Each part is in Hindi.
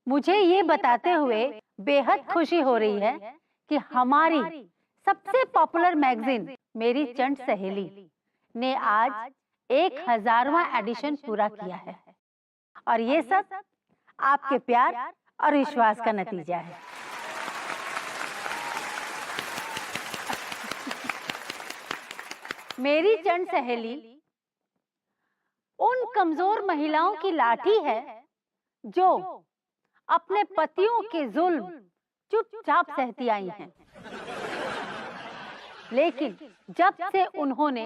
मुझे ये बताते हुए बेहद खुशी हो रही है कि हमारी सबसे पॉपुलर मैगजीन मेरी चंट सहेली ने आज 1000वां एडिशन पूरा किया है और ये सब आपके प्यार और विश्वास का नतीजा है। मेरी चंट सहेली उन कमजोर महिलाओं की लाठी है जो अपने पतियों के जुल्म चुपचाप सहती आई हैं। लेकिन जब से उन्होंने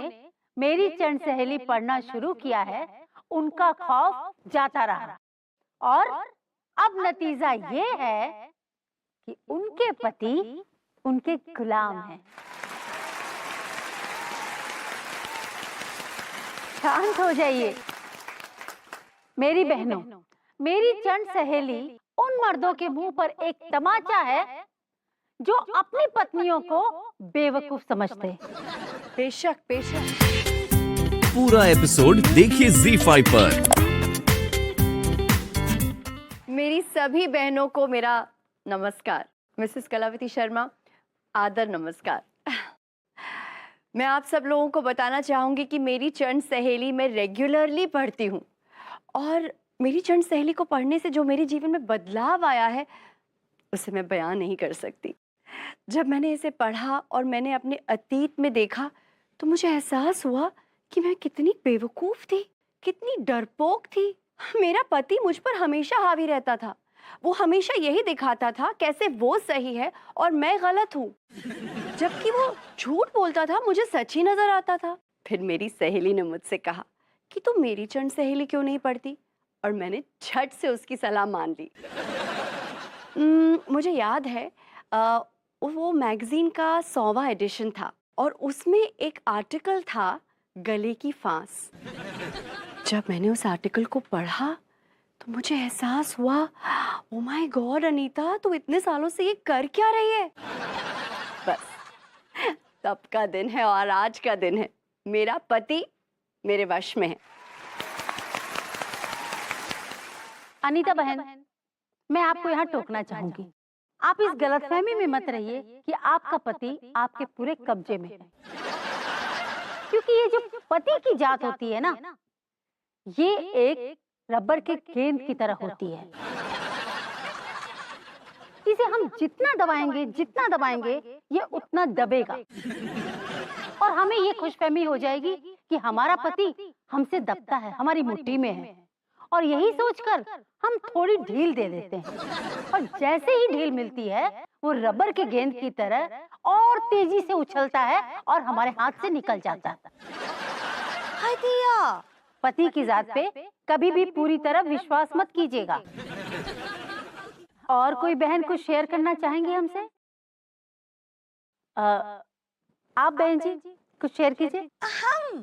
मेरी चंट सहेली पढ़ना शुरू किया है, उनका खौफ जाता रहा और अब नतीजा ये है कि उनके पति उनके गुलाम हैं। शांत हो जाइए मेरी बहनों, मेरी चंट सहेली उन मर्दों के मुंह पर एक तमाचा है जो अपनी पत्नियों को बेवकूफ समझते हैं। बेशक बेशक। पूरा एपिसोड देखिए ZEE5 पर। मेरी सभी बहनों को मेरा नमस्कार। मिसेस कलावती शर्मा, आदर नमस्कार। मैं आप सब लोगों को बताना चाहूँगी कि मेरी चंट सहेली मैं रेगुलरली पढ़ती हूँ और मेरी चंट सहेली को पढ़ने से जो मेरे जीवन में बदलाव आया है उसे मैं बयान नहीं कर सकती। जब मैंने इसे पढ़ा और मैंने अपने अतीत में देखा तो मुझे एहसास हुआ कि मैं कितनी बेवकूफ़ थी, कितनी डरपोक थी। मेरा पति मुझ पर हमेशा हावी रहता था। वो हमेशा यही दिखाता था कैसे वो सही है और मैं गलत हूँ, जबकि वो झूठ बोलता था, मुझे सच ही नजर आता था। फिर मेरी सहेली ने मुझसे कहा कि तुम मेरी चंट सहेली क्यों नहीं पढ़ती, और मैंने झट से उसकी सलाह मान ली। मुझे याद है वो मैगजीन का 100वां एडिशन था और उसमें एक आर्टिकल था गले की फांस। जब मैंने उस आर्टिकल को पढ़ा तो मुझे एहसास हुआ, ओ माय गॉड अनीता, तू इतने सालों से ये कर क्या रही है। बस तब का दिन है और आज का दिन है। मेरा पति मेरे वश में है। अनीता बहन, मैं आपको यहाँ टोकना चाहूंगी। आप इस गलतफहमी में मत रहिए कि आपका पति आपके पूरे कब्जे में है, क्योंकि ये जो पति की जात होती है ना, ये एक रबर के गेंद की तरह होती है। इसे हम जितना दबाएंगे ये उतना दबेगा और हमें ये खुशफहमी हो जाएगी कि हमारा पति हमसे दबता है, हमारी मुट्ठी में है, और यही सोचकर हम थोड़ी ढील दे देते हैं और जैसे ही ढील मिलती है वो रबर के गेंद की तरह और तेजी से उछलता है और हमारे हाथ से निकल जाता है। हाय दिया, पति की जात पे कभी भी पूरी तरह विश्वास मत कीजिएगा। और कोई बहन कुछ शेयर करना चाहेंगे हमसे? आप बहन जी कुछ शेयर कीजिए। हम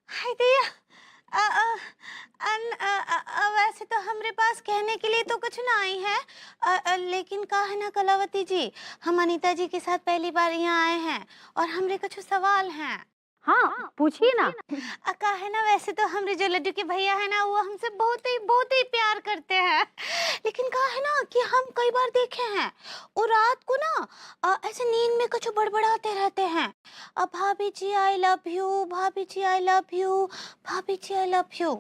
हाय दिया, वैसे तो हमारे पास कहने के लिए तो कुछ ना आई है, लेकिन कहा है ना कलावती जी, हम अनीता जी के साथ पहली बार यहाँ आए हैं और हमारे कुछ सवाल हैं। हाँ पूछिए ना। कहा है ना, वैसे तो हमारे जो लड्डू के भैया है ना, वो हमसे बहुत ही प्यार करते हैं, लेकिन कहा है ना कि हम कई बार देखे हैं वो रात को ना ऐसे नींद में कुछ बड़बड़ाते रहते हैं। भाभी जी आई लव यू, भाभी जी आई लव यू, भाभी जी आई लव यू।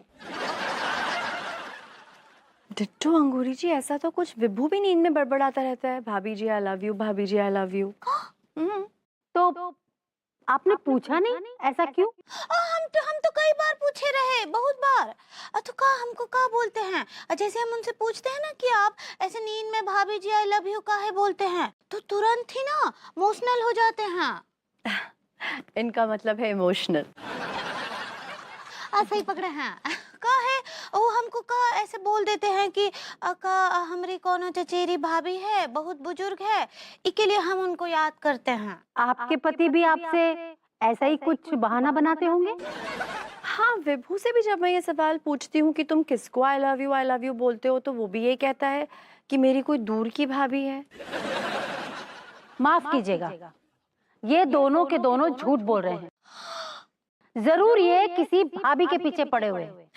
डिट्टो अंगूरी जी, ऐसा तो कुछ विभू भी नींद में बड़बड़ाता रहता है, भाभी जी आई लव यू, भाभी जी आई लव यू। तो आपने पूछा नहीं, ऐसा क्यों? हम तो कई बार पूछे रहे, बहुत बार। तो कहा हमको क्या बोलते हैं, जैसे हम उनसे पूछते हैं ना कि आप ऐसे नींद में भाभी जी आई लव यू काहे बोलते हैं, तो तुरंत ही ना इमोशनल हो जाते हैं। इनका मतलब है इमोशनल। सही पकड़े हैं। का है वो हमको का ऐसे बोल देते हैं कि का हमारी कौन चचेरी भाभी है, बहुत बुजुर्ग है, इसके लिए हम उनको याद करते हैं। आपके पति भी आपसे ऐसा ही कुछ बहाना बनाते होंगे? हाँ, विभू से भी जब मैं ये सवाल पूछती हूँ कि तुम किसको आई लव यू बोलते हो, तो वो भी ये कहता है कि मेरी कोई दूर की भाभी है। माफ कीजिएगा, ये दोनों के दोनों झूठ बोल रहे हैं। जरूर ये किसी भाभी के पीछे पड़े हुए हैं।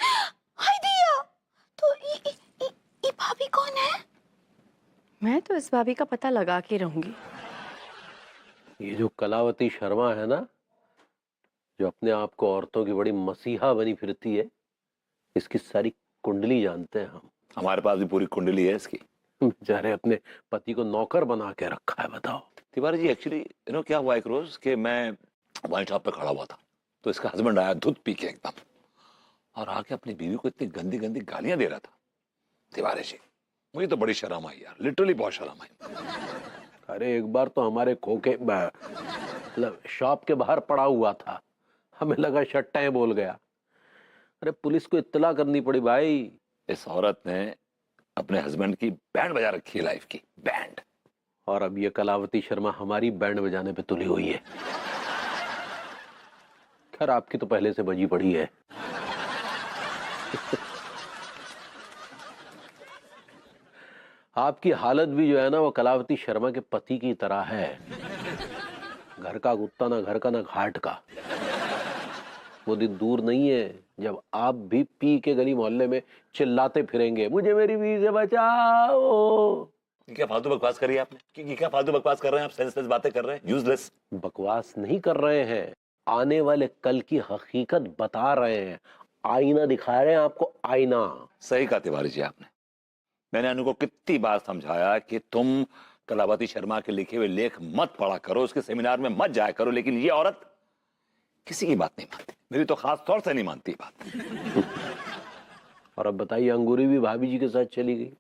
हाय दिया, तो ये भाभी कौन है? मैं तो इस भाभी का पता लगा के रहूंगी। ये जो कलावती शर्मा है ना, जो अपने आप को औरतों की बड़ी मसीहा बनी फिरती है, इसकी सारी कुंडली जानते हैं हम। हमारे पास भी पूरी कुंडली है इसकी। बेचारे अपने पति को नौकर बना के रखा है, बताओ। तिवारी जी एक्चुअली क्या हुआ एक रोज कि मैं वाइन शॉप पे खड़ा हुआ था, तो इसका हस्बैंड आया धुत पी के एकदम, और आके अपनी बीवी को इतनी गंदी गंदी गालियां दे रहा था। तिवारी जी मुझे तो बड़ी शर्म आई यार, लिटरली बहुत शर्म आई। अरे एक बार तो हमारे खोके मतलब शॉप के बाहर पड़ा हुआ था, हमें लगा शट्टाएं बोल गया। अरे पुलिस को इत्तला करनी पड़ी भाई। इस औरत ने अपने हस्बैंड की बैंड बजा रखी है, लाइफ की बैंड। और अब ये कलावती शर्मा हमारी बैंड बजाने पे तुली हुई है। खैर आपकी तो पहले से बजी पड़ी है। आपकी हालत भी जो है ना, वो कलावती शर्मा के पति की तरह है। घर का कुत्ता ना घर का ना घाट का। वो दिन दूर नहीं है जब आप भी पी के गली मोहल्ले में चिल्लाते फिरेंगे, मुझे मेरी बीवी से बचाओ। क्या फालतू बकवास करी आपने? क्या फालतू बकवास कर रहे हैं आप? सेंसलेस बातें कर रहे हैं, यूजलेस। बकवास नहीं कर रहे हैं, आने वाले कल की हकीकत बता रहे हैं, आईना दिखा रहे हैं आपको, आईना। सही कहा तिवारी जी आपने। मैंने अनु को कितनी बार समझाया कि तुम कलावती शर्मा के लिखे हुए लेख मत पढ़ा करो, उसके सेमिनार में मत जाया करो, लेकिन ये औरत किसी की बात नहीं मानती, मेरी तो खास तौर से नहीं मानती बात। और अब बताइए, अंगूरी भी भाभी जी के साथ चली गई।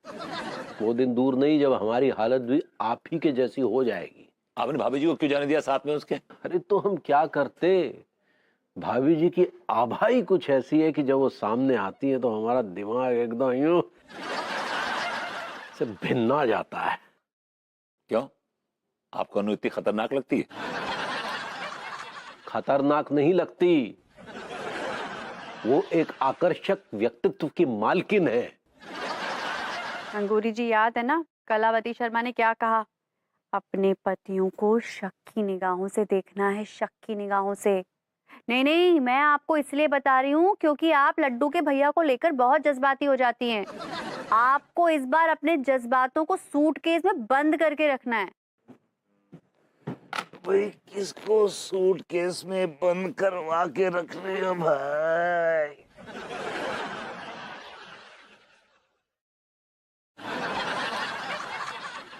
वो दिन दूर नहीं जब हमारी हालत भी आप ही के जैसी हो जाएगी। आपने भाभी जी को क्यों जाने दिया साथ में उसके? अरे तो हम क्या करते, भाभी जी की आभा ही कुछ ऐसी है कि जब वो सामने आती है तो हमारा दिमाग एकदम यूं से भिन्ना जाता है। क्यों, आपको अनु इतनी खतरनाक लगती है? खतरनाक नहीं लगती, वो एक आकर्षक व्यक्तित्व की मालकिन है। अंगूरी जी याद है ना, कलावती शर्मा ने क्या कहा? अपने पतियों को शक की निगाहों से देखना है, शक की निगाहों से। नहीं नहीं, मैं आपको इसलिए बता रही हूँ क्योंकि आप लड्डू के भैया को लेकर बहुत जज्बाती हो जाती हैं। आपको इस बार अपने जज्बातों को सूटकेस में बंद करके रखना है। भाई किसको सूटकेस में बंद करवा के रख रहे हो भाई?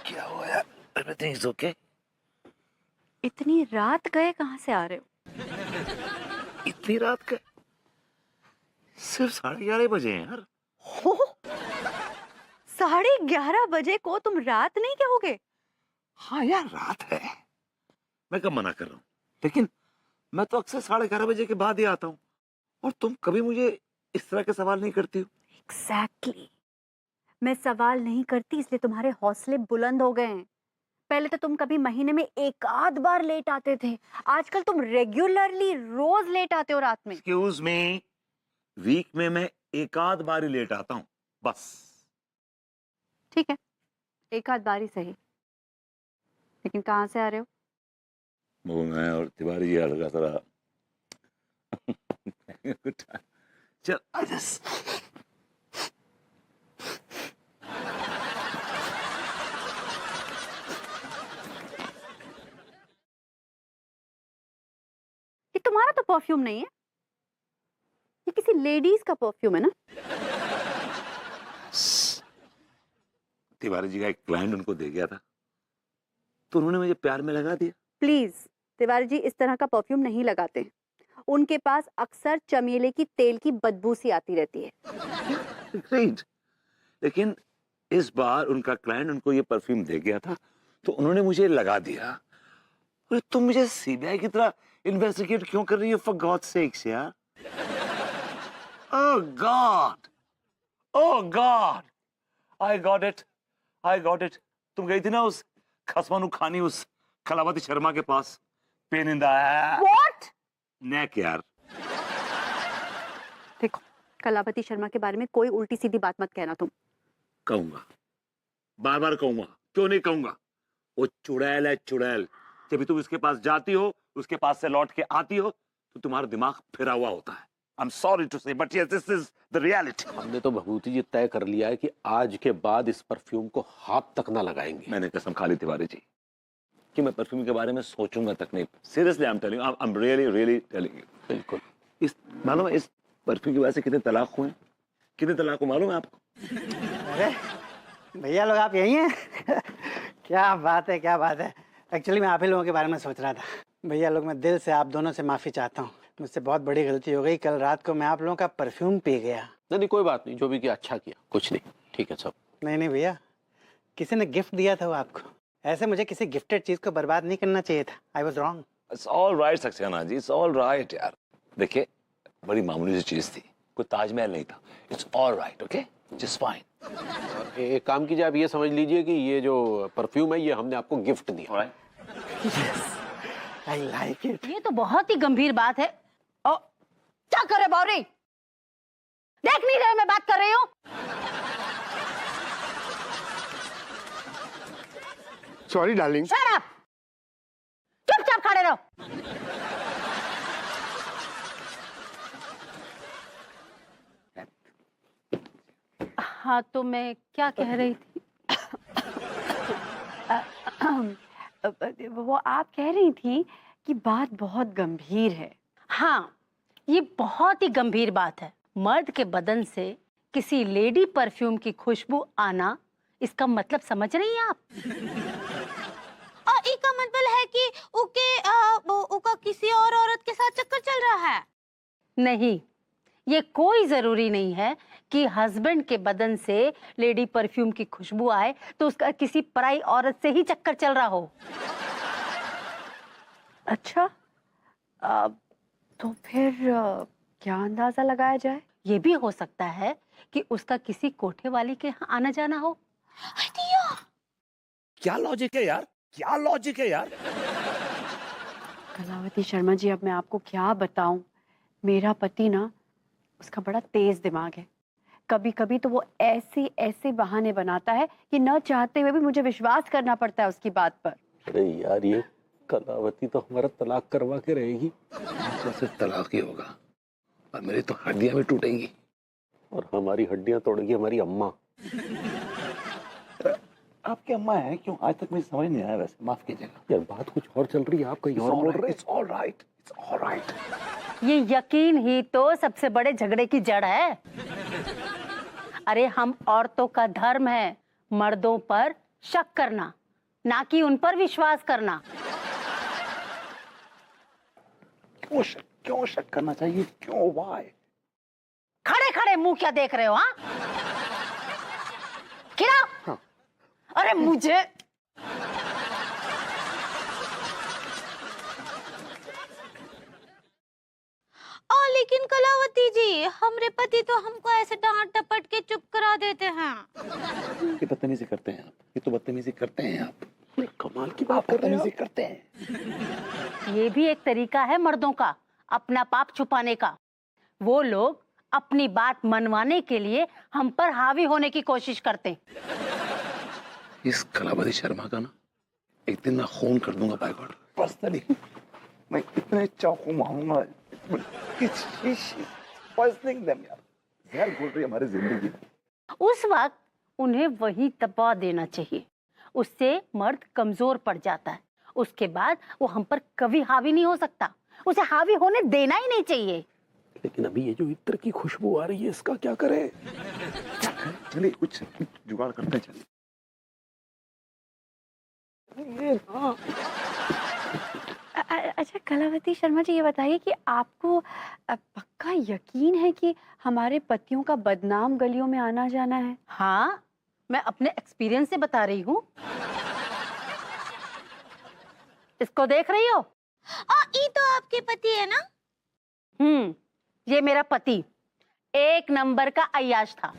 क्या हुआ यार? Everything is okay? इतनी रात गए कहाँ से आ रहे हो? इतनी रात का? सिर्फ 11:30 बजे हैं यार। हो 11:30 बजे को तुम रात नहीं कहोगे? हाँ यार रात है, मैं कब मना कर रहा हूँ, लेकिन मैं तो अक्सर 11:30 बजे के बाद ही आता हूँ, और तुम कभी मुझे इस तरह के सवाल नहीं करती हो। एग्जैक्टली, मैं सवाल नहीं करती इसलिए तुम्हारे हौसले बुलंद हो गए हैं। पहले तो तुम कभी महीने में एक आध बार लेट आते थे, आजकल तुम रेगुलरली रोज लेट आते हो रात में। एक्सक्यूज मी, वीक में मैं एक आध बार ही लेट आता हूँ बस। ठीक है, एक आध बार ही सही, लेकिन कहाँ से आ रहे हो? वो मैं और तिवारी जी हल्का सा चल आजा। ये तुम्हारा तो परफ्यूम नहीं है, ये किसी लेडीज का परफ्यूम है ना। तिवारी जी का एक क्लाइंट उनको दे गया था, तो उन्होंने मुझे प्यार में लगा दिया। प्लीज, तिवारी जी इस तरह का परफ्यूम नहीं लगाते। उनके पास अक्सर चमेली की तेल की बदबू सी आती रहती है। ग्रेट, लेकिन इस बार उनका क्लाइंट उनको ये परफ्यूम दे गया था, तो उन्होंने मुझे लगा दिया। अरे तुम मुझे सीबीआई की तरह इन्वेस्टिगेट क्यों कर रही हो, फॉर गॉड सेक्स यार? Oh God, oh God, I got it, I got it. तुम गई थी ना उस खसमानू खानी, उस कलावती शर्मा के पास, पेन इन द What? नेक यार। देखो, कलावती शर्मा के बारे में कोई उल्टी सीधी बात मत कहना तुम। कहूंगा, बार बार कहूंगा, क्यों नहीं कहूंगा? वो चुड़ैल है, चुड़ैल। जब भी तुम उसके पास जाती हो, उसके पास से लौट के आती हो, तो तुम्हारा दिमाग फिरा हुआ होता है। I'm sorry to say, but yes, this is the reality. हमने तो भभूति जी तय कर लिया है कि आज के बाद इस परफ्यूम को हाथ तक ना लगाएंगे। मैंने कसम खा ली तिवारी जी कि मैं परफ्यूम के बारे में सोचूंगा तक नहीं। Seriously, I'm telling you, I'm really telling you. बिल्कुल। इस मालूम है इस परफ्यूम की वजह से कितने तलाक हुए? कितने तलाक हुए मालूम है आपको? अरे भैया लोग आप यही हैं? क्या बात है, क्या बात है। एक्चुअली मैं आप ही लोगों के बारे में सोच रहा था। भैया लोग, मैं दिल से आप दोनों से माफ़ी चाहता हूँ। मुझसे बहुत बड़ी गलती हो गई। कल रात को मैं आप लोगों का परफ्यूम पी गया। नहीं कोई बात नहीं, जो भी किया अच्छा किया, कुछ नहीं, ठीक है सब। नहीं भैया, किसी ने गिफ्ट दिया था वो आपको। ऐसे मुझे किसी गिफ्टेड चीज़ को बर्बाद नहीं करना चाहिए था। I was wrong. It's all right, Saxena ji, it's all right यार। देखिए, बड़ी मामूली सी चीज थी, कोई ताजमहल नहीं था। It's all right, okay? Just fine. एक काम कीजिए, आप ये समझ लीजिए कि ये जो परफ्यूम है ये हमने आपको गिफ्ट दिया। All right? I like it. ये तो बहुत ही गंभीर बात है। ओ, क्या करे बौरी? देख नहीं रहे मैं बात कर रही हूँ? Sorry darling. Shut up! चुपचाप खड़े रहो। हाँ तो मैं क्या कह रही थी? वो आप कह रही थी कि बात बहुत गंभीर है। हाँ, ये बहुत ही गंभीर बात है। मर्द के बदन से किसी लेडी परफ्यूम की खुशबू आना, इसका मतलब समझ रही हैं आप? और इसका मतलब है कि उका किसी और औरत के साथ चक्कर चल रहा है। नहीं, ये कोई जरूरी नहीं है कि हस्बैंड के बदन से लेडी परफ्यूम की खुशबू आए तो उसका किसी पराई औरत से ही चक्कर चल रहा हो। अच्छा, तो फिर क्या अंदाजा लगाया जाए? ये भी हो सकता है कि उसका किसी कोठे वाली के यहाँ आना जाना हो। क्या लॉजिक है यार? क्या लॉजिक है यार? कलावती शर्मा जी, अब मैं आपको क्या बताऊं। मेरा पति ना, उसका बड़ा तेज दिमाग है। कभी कभी तो वो ऐसे ऐसे बहाने बनाता है कि न चाहते हुए भी मुझे विश्वास करना पड़ता है उसकी बात पर। अरे यार, ये कलावती तो हमारा तलाक करवा के रहेगी। आपका सिर्फ तलाक ही होगा और मेरी तो हड्डियां भी टूटेंगी। और हमारी हड्डियां तोड़ेगी हमारी अम्मा। आपकी अम्मा है क्यों? आज तक मुझे समझ नहीं आया। वैसे माफ कीजिएगा यार, बात कुछ और चल रही है, आप कहीं और बोल रहे हैं। It's all right. It's all right. ये यकीन ही तो सबसे बड़े झगड़े की जड़ है। अरे हम औरतों का धर्म है मर्दों पर शक करना, ना कि उन पर विश्वास करना। क्यों शक करना चाहिए? क्यों? Why? खड़े खड़े मुंह क्या देख रहे हो? हाँ, गिराओ। हाँ। अरे मुझे लेकिन कलावती जी, हमरे पति तो हमको ऐसे डांट टपट के चुप करा देते हैं। ये बदतमीजी करते हैं आप। ये तो बदतमीजी करते हैं आप। कमाल की आप बात कर रहे बदतमीजी हो। करते हैं। ये भी एक तरीका है मर्दों का अपना पाप छुपाने का। वो लोग अपनी बात मनवाने के लिए हम पर हावी होने की कोशिश करते हैं। इस कलावती शर्मा का ना एक दिन मैं खून कर दूंगा बाय गॉड। पर्सनली मैं इतने चाकू मारूंगा। पॉइजनिंग देम यार। जहर घोल रही है हमारी जिंदगी में। उस वक्त उन्हें वही दबा देना चाहिए। उससे मर्द कमजोर पड़ जाता है। उसके बाद वो हम पर कभी हावी नहीं हो सकता। उसे हावी होने देना ही नहीं चाहिए। लेकिन अभी ये जो इत्र की खुशबू आ रही है, इसका क्या करें? चलिए कुछ जुगाड़ करते हैं। चलिए अच्छा कलावती शर्मा जी, ये बताइए कि आपको पक्का यकीन है कि हमारे पतियों का बदनाम गलियों में आना जाना है? हाँ, मैं अपने एक्सपीरियंस से बता रही हूँ। इसको देख रही हो? ये तो आपके पति है ना? ये मेरा पति एक नंबर का अय्याश था।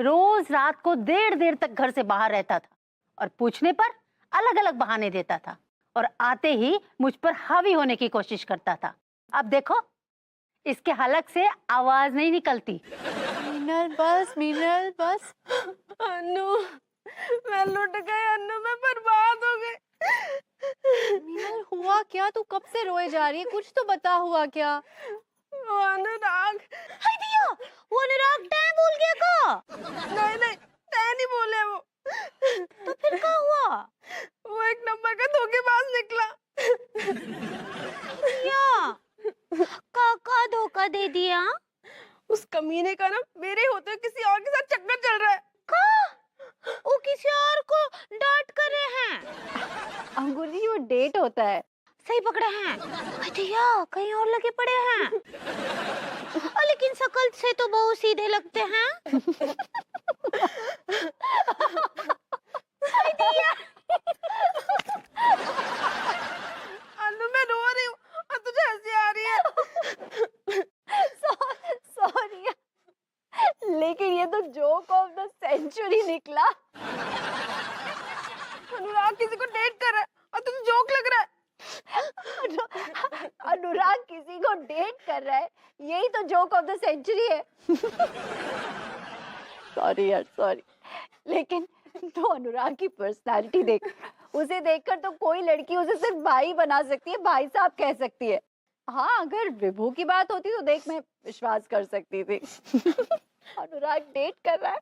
रोज रात को देर तक घर से बाहर रहता था और पूछने पर अलग अलग बहाने देता था और आते ही मुझ पर हावी होने की कोशिश करता था। अब देखो, इसके हलक से आवाज नहीं निकलती। मीनल बस। अन्नू, मैं लुट गई। अन्नू, मैं बर्बाद हो गई। मीनल, हुआ क्या? तू कब से रोए जा रही है? कुछ तो बता, हुआ क्या? वो अनुराग। हाय दिया, वो अनुराग टैं बोल गया का? नहीं नहीं, तय नहीं बोले वो। तो फिर क्या हुआ? वो एक नंबर का धोखेबाज निकला। दिया, का धोखा दे दिया? उस कमीने का ना मेरे होते हुए किसी और के साथ चक्कर चल रहा है। का? वो किसी और को डांट कर रहे हैं? अंकुर जी वो डेट होता है। सही पकड़े हैं। हाय दिया, कहीं और लगे पड़े हैं। लेकिन शकल से तो बहुत सीधे लगते हैं। हाय दिया। अनु मैं रो रही हूँ और तुझे हंसी आ रही है। सॉरी, लेकिन ये तो जोक ऑफ द सेंचुरी निकला। अनुराग किसी को डेट कर रहा है और तुझे जोक लग रहा है। अनुराग किसी को डेट कर रहा है, यही तो जोक ऑफ द सेंचुरी है। सॉरी यार, सॉरी। लेकिन तो अनुराग की पर्सनालिटी देख, उसे देखकर तो कोई लड़की उसे सिर्फ भाई बना सकती है, भाई साहब कह सकती है। हाँ, अगर विभू की बात होती तो देख मैं विश्वास कर सकती थी। अनुराग डेट कर रहा है।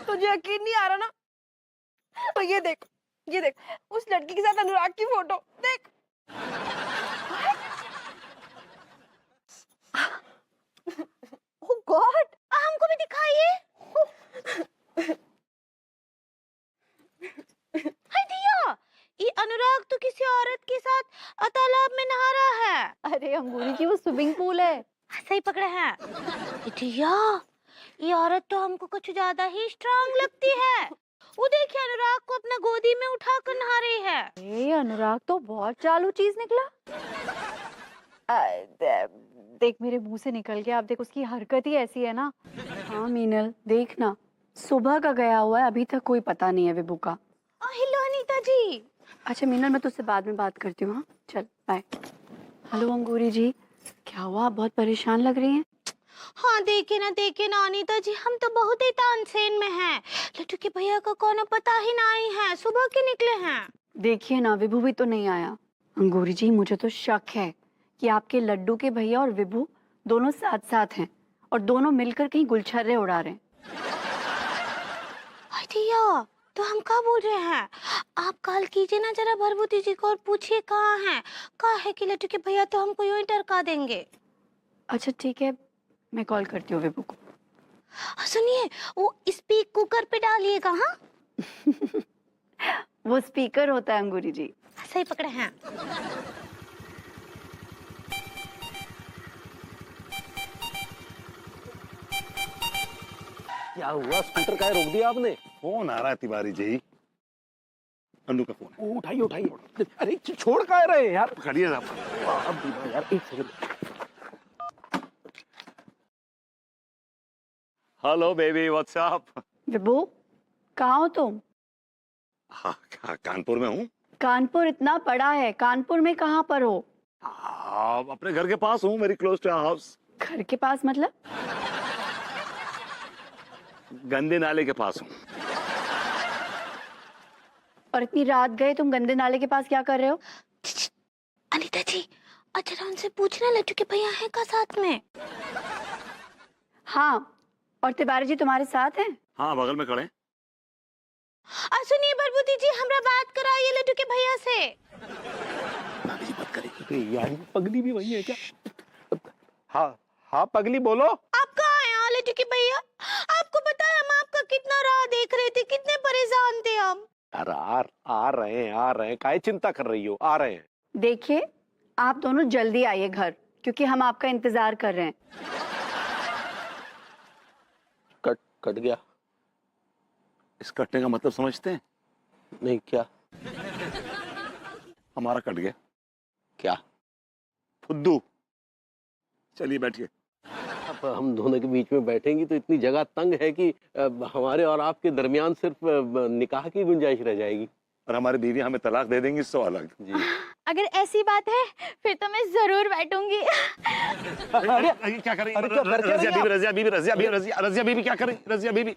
तुझे यकीन नहीं आ रहा ना? तो ये देख उस लड़की के साथ अनुराग की फोटो देख। ओह गॉड, हमको भी दिखाइए। हाय दिया, ये अनुराग तो किसी औरत के साथ तालाब में नहा रहा है। अरे अंगूरी जी वो स्विमिंग पूल है। सही पकड़े हैं। दिया, ये औरत तो हमको कुछ ज्यादा ही स्ट्रांग लगती है। वो देखिए अनुराग को अपना गोदी में उठा कर नहा रही है। ये अनुराग तो बहुत चालू चीज निकला। देख मेरे मुंह से निकल गया, अब देख उसकी हरकत ही ऐसी है ना। हाँ मीनल देखना, सुबह का गया हुआ है, अभी तक कोई पता नहीं है विभू का। हेलो अनीता जी। अच्छा मीनल, मैं तुझसे बाद में बात करती हूँ। हाँ चल बाय। हेलो अंगूरी जी, क्या हुआ, आप बहुत परेशान लग रही हैं। हाँ देखे ना अनीता जी, हम तो बहुत ही तानसेन में हैं। लड्डू के भैया का कोनो पता ही नहीं है, सुबह के निकले हैं। देखिए ना, विभू भी तो नहीं आया। अंगूरी जी मुझे तो शक है कि आपके लड्डू के भैया और विभू दोनों साथ साथ हैं और दोनों मिलकर कहीं गुलछर्रे उड़ा रहे हैं। भैया तो हम क्या बोल रहे हैं, आप कॉल कीजिए ना जरा भरभूति जी को और पूछिए कहाँ हैं। कहा है कि लड्डू के भैया तो हमको यूं ही टरका देंगे। अच्छा ठीक है, मैं कॉल करती हूँ विभू को। सुनिए, वो स्पीक कुकर पे डालिएगा। हाँ वो स्पीकर होता है अंगूरी जी। सही पकड़े हैं। क्या हुआ, स्कूटर का रोक दिया आपने? फोन आ रहा है तिवारी जी, अनु का फोन है। उठाइए उठाइए। अरे छोड़ का रहे हैं यार। खड़िए आप। अब यार एक second. Hello baby, what's up? Vibhu कहाँ हो तुम? हाँ, कानपुर में हूँ। कानपुर इतना बड़ा है, कानपुर में कहाँ पर हो? अपने घर के पास हूँ, वेरी क्लोज टू हाउस। घर के पास मतलब? गंदे नाले के पास हूँ। और इतनी रात गए तुम गंदे नाले के पास क्या कर रहे हो? अनीता जी, अच्छा उनसे पूछना लड्डू के भैया हैं का साथ में। हाँ, और तिवारी जी तुम्हारे साथ हैं? हाँ, बगल में खड़े। सुनिए भरभूति जी, हमरा बात कराइए लड्डू के भैया से। बात करेंगे यार, पगली भी वही है क्या? हाँ हाँ पगली बोलो। आप कहाँ हैं लड्डू के भैया? आपको पता है हम आपका कितना राह देख रहे थे, कितने परेशान थे हम। अरे आ रहे हैं, काहे चिंता कर रही हो, आ रहे हैं। देखिए आप दोनों जल्दी आइए घर, क्योंकि हम आपका इंतजार कर रहे हैं। कट गया। इस कटने का मतलब समझते हैं? नहीं, क्या? हमारा कट गया। क्या? फुद्दू। चलिए बैठिए। अब हम दोनों के बीच में बैठेंगी तो इतनी जगह तंग है कि हमारे और आपके दरमियान सिर्फ निकाह की गुंजाइश रह जाएगी। और हमारी बीवी हमें तलाक दे देंगी, इससे अलग। जी। अगर ऐसी बात है फिर तो मैं जरूर बैठूंगी। अरे क्या करें? रजिया बीबी क्या करें? रजिया बीबी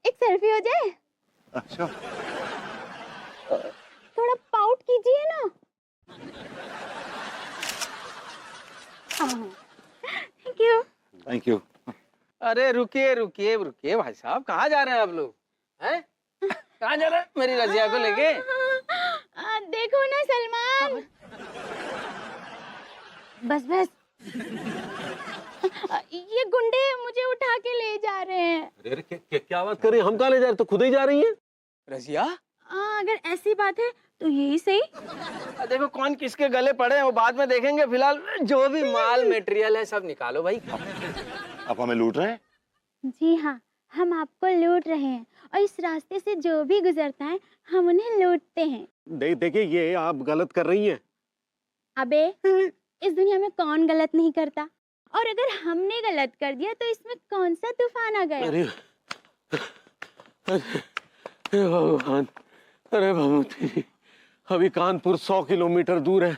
एक सेल्फी हो जाए? अच्छा, थोड़ा पाउट कीजिए ना। अरे रुकिए रुकिए रुकिए भाई साहब, कहाँ जा रहे हैं आप लोग? हैं? कहाँ जा रहे हैं मेरी रजिया को लेके? देखो ना सलमान। बस बस। ये गुंडे मुझे उठा के ले जा रहे हैं। अरे क्या बात कर रही है? हम कहाँ ले जा रहे? तो खुद ही जा रही है। रजिया, अगर ऐसी बात है तो यही सही। देखो कौन किसके गले पड़े हैं वो बाद में देखेंगे, फिलहाल जो भी माल मटेरियल है सब निकालो भाई। आप हमें लूट रहे हैं? जी हाँ, हम आपको लूट रहे हैं और इस रास्ते से जो भी गुजरता है हम उन्हें लूटते हैं। देखिए ये आप गलत कर रही हैं। अबे, इस दुनिया में कौन गलत नहीं करता, और अगर हमने गलत कर दिया तो इसमें कौन सा तूफान आ गया। अरे भगवान, अरे भगवती जी, अभी कानपुर 100 किलोमीटर दूर है,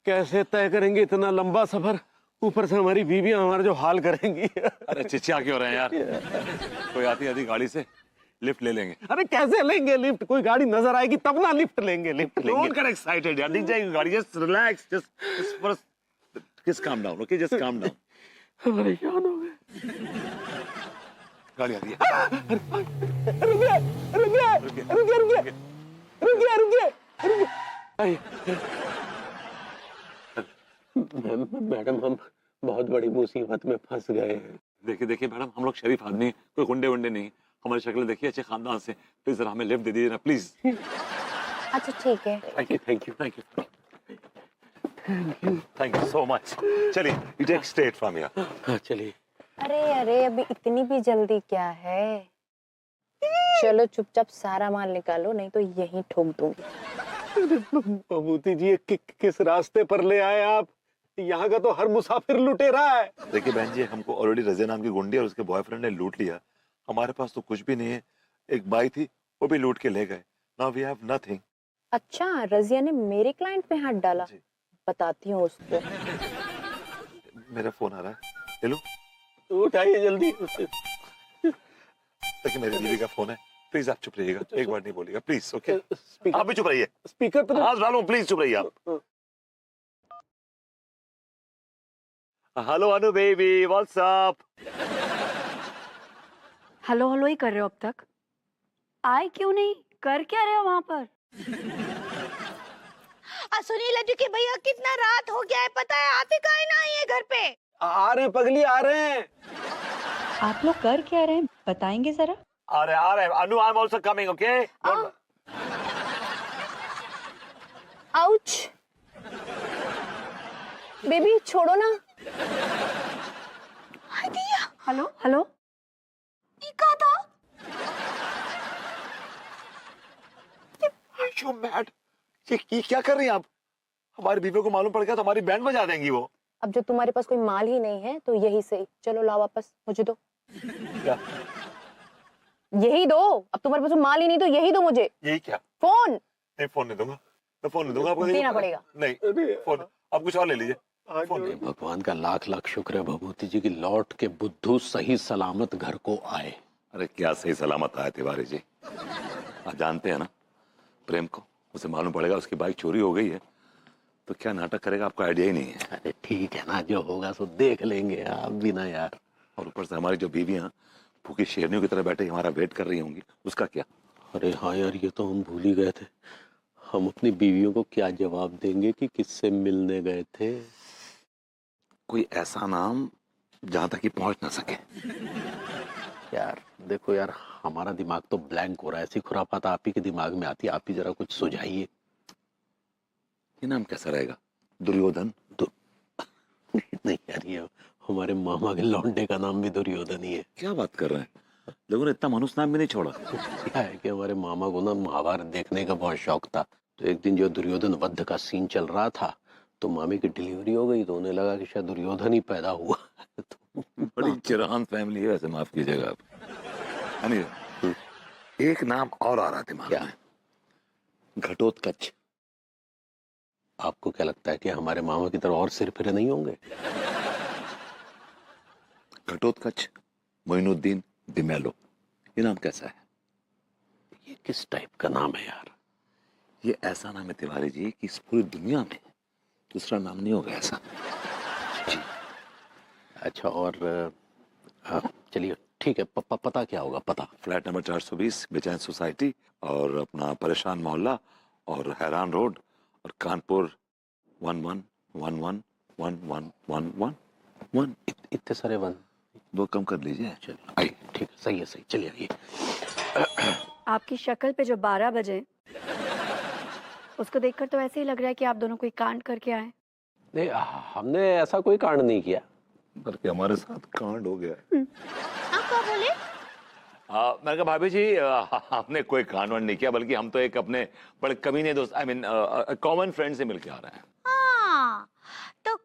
कैसे तय करेंगे इतना लंबा सफर? ऊपर से हमारी बीवियां हमारा जो हाल करेंगी। अरे चिचिया क्यों रहे हैं यार? कोई आती आती गाड़ी से लिफ्ट ले लेंगे। अरे कैसे लेंगे लिफ्ट? कोई गाड़ी नजर आएगी तब ना लिफ्ट लेंगे। Don't get excited यार, दिख जाएगी गाड़ी। Just relax, just calm down, okay? Just calm down. परेशान हो गए। गाड़ी आ रही है। मैडम हम बहुत बड़ी मुसीबत में फंस गए हैं। देखिए देखिए मैडम, हम लोग शरीफ आदमी, कोई गुंडे वुंडे नहीं। हमारी शक्ल देखिए, अच्छे खानदान से। प्लीज जरा हमें लिफ्ट दे दीजिए ना प्लीज। अच्छा ठीक है। Thank you thank you thank you thank you so much. चलिए, you take straight from here. हाँ चलिए। अरे अरे, अभी इतनी भी जल्दी क्या है? चलो चुपचाप सारा माल निकालो, नहीं तो यहीं ठोक दूंगी। बबूती जी, किस रास्ते पर ले आए आप? यहाँ का तो हर मुसाफिर लुटेरा है। देखिए बहन जी, हमको ऑलरेडी रज़िया नाम की गुंडी और उसके बॉयफ्रेंड ने लूट लिया। हमारे पास तो कुछ भी नहीं है। एक बाई थी, वो भी लूट के ले गए। Now we have nothing. अच्छा, रज़िया ने मेरे क्लाइंट पे हाथ डाला? बताती हूँ उसको। मेरा फोन आ रहा है, ले लो। उठाइए जल्दी। देखिए मेरी बीवी का फोन है, प्लीज आप चुप रहिएगा, एक बार नहीं बोलिएगा प्लीज। ओके, आप भी चुप रहिए। स्पीकर पे हाथ डालो, प्लीज चुप रहिए आप। Hello Anu baby, what's up? Hello hello ही कर रहे हो अब तक? आए क्यों नहीं? कर क्या रहे हो वहाँ पर? सुनिए लड्डू के भैया, कितना रात हो गया है पता है? आते काहे ना आई है घर पे? आ रहे हैं पगली, आ रहे हैं। आप लोग कर क्या रहे हैं, बताएंगे जरा? आ रहे Anu, I am also coming, okay? Ouch! Baby छोड़ो ना। हेलो हेलो, ये क्या था? You mad? ये क्या कर रही हैं आप? हमारी बीवी को मालूम पड़ गया तो हमारी बैंड बजा देंगी वो। अब जो तुम्हारे पास कोई माल ही नहीं है तो यही सही। चलो लाओ वापस, मुझे दो। क्या? यही दो। अब तुम्हारे पास माल ही नहीं तो यही दो मुझे। यही क्या? फोन। नहीं, फोन नहीं दूंगा, मैं फोन नहीं दूंगा आपको। देना पड़ेगा। नहीं, फोन आप कुछ और ले लीजिए। भगवान का लाख लाख शुक्र है भभूति जी की लौट के बुद्धू सही सलामत घर को आए। अरे क्या सही सलामत आए तिवारी जी? आप जानते हैं ना प्रेम को, उसे मालूम पड़ेगा उसकी बाइक चोरी हो गई है तो क्या नाटक करेगा, आपको आइडिया ही नहीं है। अरे ठीक है ना, जो होगा सो देख लेंगे, आप भी ना यार। और ऊपर से हमारी जो बीवियां भूखी शेरनियों की तरह बैठे हमारा वेट कर रही होंगी, उसका क्या? अरे हाँ यार, ये तो हम भूल ही गए थे। हम अपनी बीवियों को क्या जवाब देंगे कि किससे मिलने गए थे? कोई ऐसा नाम जहां तक कि पहुंच ना सके। यार देखो यार, हमारा दिमाग तो ब्लैंक हो रहा है। ऐसी खुराफात आप ही के दिमाग में आती है, आप ही जरा कुछ सुझाइए। ये नाम कैसा रहेगा? दुर्योधन? नहीं यार, ये हमारे मामा के लौंडे का नाम भी दुर्योधन ही है। क्या बात कर रहे हैं? लोगों ने इतना मनुष्य नाम भी नहीं छोड़ा। क्या है कि हमारे मामा को ना महाभारत देखने का बहुत शौक था। तो एक दिन जो दुर्योधन वध का सीन चल रहा था तो मामी की डिलीवरी हो गई, तो उन्हें लगा कि शायद दुर्योधन ही पैदा हुआ। तो बड़ी चिरान फैमिली है वैसे, माफ कीजिएगा आप। एक नाम और आ रहा दिमाग में, घटोत्कच। आपको क्या लगता है कि हमारे मामा की तरह और सिर फिरे नहीं होंगे? घटोत्कच, मोइनुद्दीन दिमेलो, ये नाम कैसा है? ये किस टाइप का नाम है यार? ये ऐसा नाम है तिवारी जी कि इस पूरी दुनिया में दूसरा नाम नहीं होगा ऐसा। जी अच्छा, और चलिए ठीक है, पता क्या होगा? पता फ्लैट नंबर 420 बेचैन सोसाइटी, और अपना परेशान मोहल्ला, और हैरान रोड, और कानपुर 11111111। इतने सारे वन, 2 कम कर लीजिए। चलिए आइए। ठीक है, सही है, सही। चलिए आइए। आपकी शक्ल पे जो 12 बजे, उसको देखकर तो ऐसे ही लग रहा है कि आप दोनों कोई कांड करके आए। नहीं, हमने ऐसा कोई कांड नहीं किया, बल्कि हमारे साथ कांड हो गया। आप क्या बोले? मैंने कहा भाभी जी, हमने कोई कांड वांड नहीं किया, बल्कि हम तो एक अपने बड़े कमीने दोस्त, आई मीन कॉमन फ्रेंड से मिलके आ रहे हैं। हाँ, तो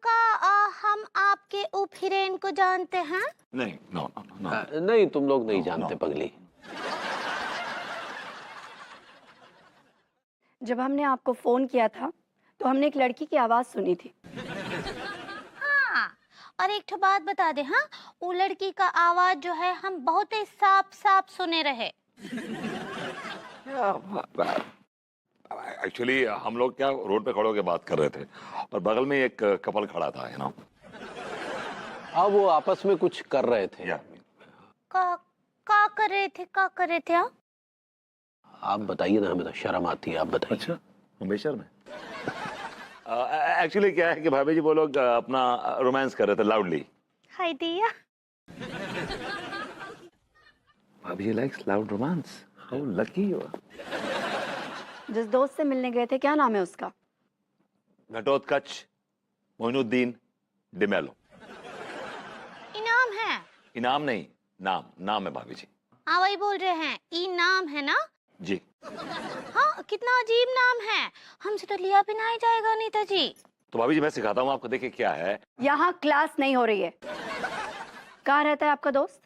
हम आपके उपहिरेन को जानते हैं? नहीं, नो नो नो। नहीं, तुम लोग नहीं जानते पगली। जब हमने आपको फोन किया था तो हमने एक लड़की की आवाज सुनी थी। हाँ, और एक ठो बात बता दे, हाँ, वो लड़की का आवाज जो है हम बहुत ही साफ साफ सुने रहे। एक्चुअली हम लोग क्या रोड पे खड़े होकर बात कर रहे थे, और बगल में एक कपल खड़ा था, है ना। अब वो आपस में कुछ कर रहे थे। का कर रहे थे? का कर रहे थे आप बताइए ना, हमें तो शर्म आती है, आप बताइए। अच्छा, हमेशा में एक्चुअली क्या है कि भाभी जी वो लोग अपना रोमांस कर रहे थे लाउडली। हाय दिया। भाभी जी likes loud romance. How lucky you are. जिस दोस्त से मिलने गए थे, क्या नाम है उसका? घटोत्कच मोइनुद्दीन डिमेलो। इनाम है? इनाम नहीं, नाम है भाभी जी। हाँ, वही बोल रहे हैं, इनाम है ना जी। हाँ, कितना अजीब नाम है, हमसे तो लिया भी नहीं जाएगा नीता जी। तो भाभी जी मैं सिखाता हूँ आपको, देखिए क्या है। यहाँ क्लास नहीं हो रही है। कहाँ रहता है आपका दोस्त?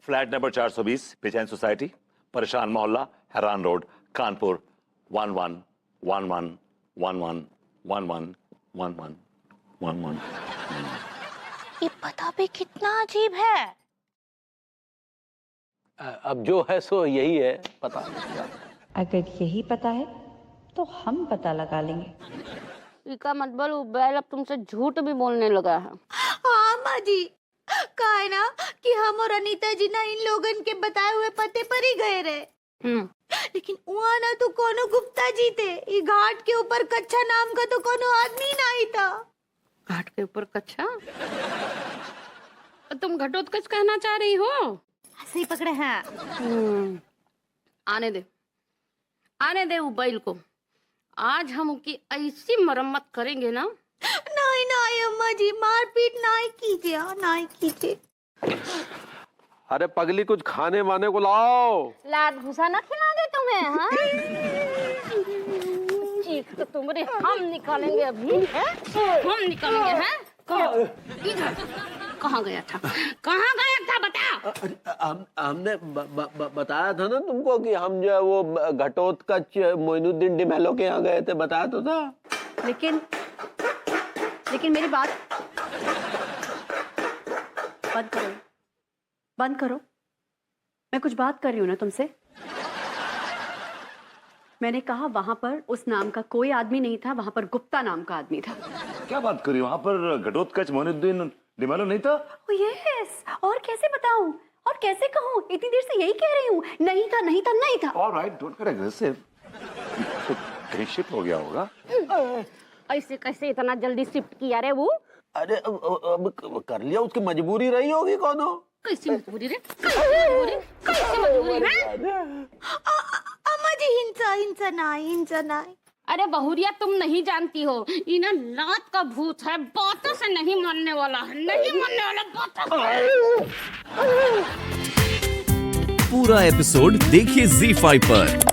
फ्लैट नंबर 420 बेचैन सोसाइटी, परेशान मोहल्ला, हैरान रोड, कानपुर 1111111111। ये पता भी कितना अजीब है। अब जो है सो यही है पता। अगर यही पता है तो हम पता लगा लेंगे। इसका मतलब बैल अब तुमसे झूठ भी बोलने लगा है। हाँ माँ जी, कहा है ना कि हम और अनीता जी ना इन लोगन के बताए हुए पते पर ही गए रहे। लेकिन वहाँ ना तो कोनो गुप्ता जी थे, ये घाट के ऊपर कच्चा नाम का तो कोनो आदमी नहीं था। घाट के ऊपर कच्चा? तुम घटोत्कच कहना चाह रही हो? सही पकड़े हैं। आने दे वो बैल को। आज हम उसकी ऐसी मरम्मत करेंगे ना। नहीं नहीं अम्मा जी, मारपीट नहीं कीजिए, नहीं कीजिए। अरे पगली, कुछ खाने वाने को लाओ। लात घुसा ना खिला दे तुम्हें, हाँ? चीख तो तुम्हारे हम निकालेंगे अभी, हैं? हम निकालेंगे, हैं? कहाँ गया था बता। हमने बताया था ना तुमको कि हम जो है वो घटोत्कच मोइनुद्दीन डिमेलो के यहाँ गए थे, बताया तो था। लेकिन मेरी बात बंद करो। मैं कुछ बात कर रही हूँ ना तुमसे। मैंने कहा वहां पर उस नाम का कोई आदमी नहीं था, वहां पर गुप्ता नाम का आदमी था। क्या बात करी, वहाँ पर घटोत्कच मोइनुद्दीन डिमेलो नहीं था? यस, और कैसे बताऊं और कैसे कहूं? इतनी देर से यही कह रही हूँ, नहीं था। Alright, don't get aggressive. कहीं शिफ्ट हो गया होगा। ऐसे कैसे इतना जल्दी शिफ्ट किया रे वो? अरे अब कर लिया, उसकी मजबूरी रही होगी कोनो। कैसी मजबूरी रे? कैसे मजबूरी है? अम्मा जी, हिंसा नहीं। अरे बहुरिया, तुम नहीं जानती हो, इन्हें लात का भूत है, बातों से नहीं मानने वाला है, बातों से। पूरा एपिसोड देखिए ZEE5 पर।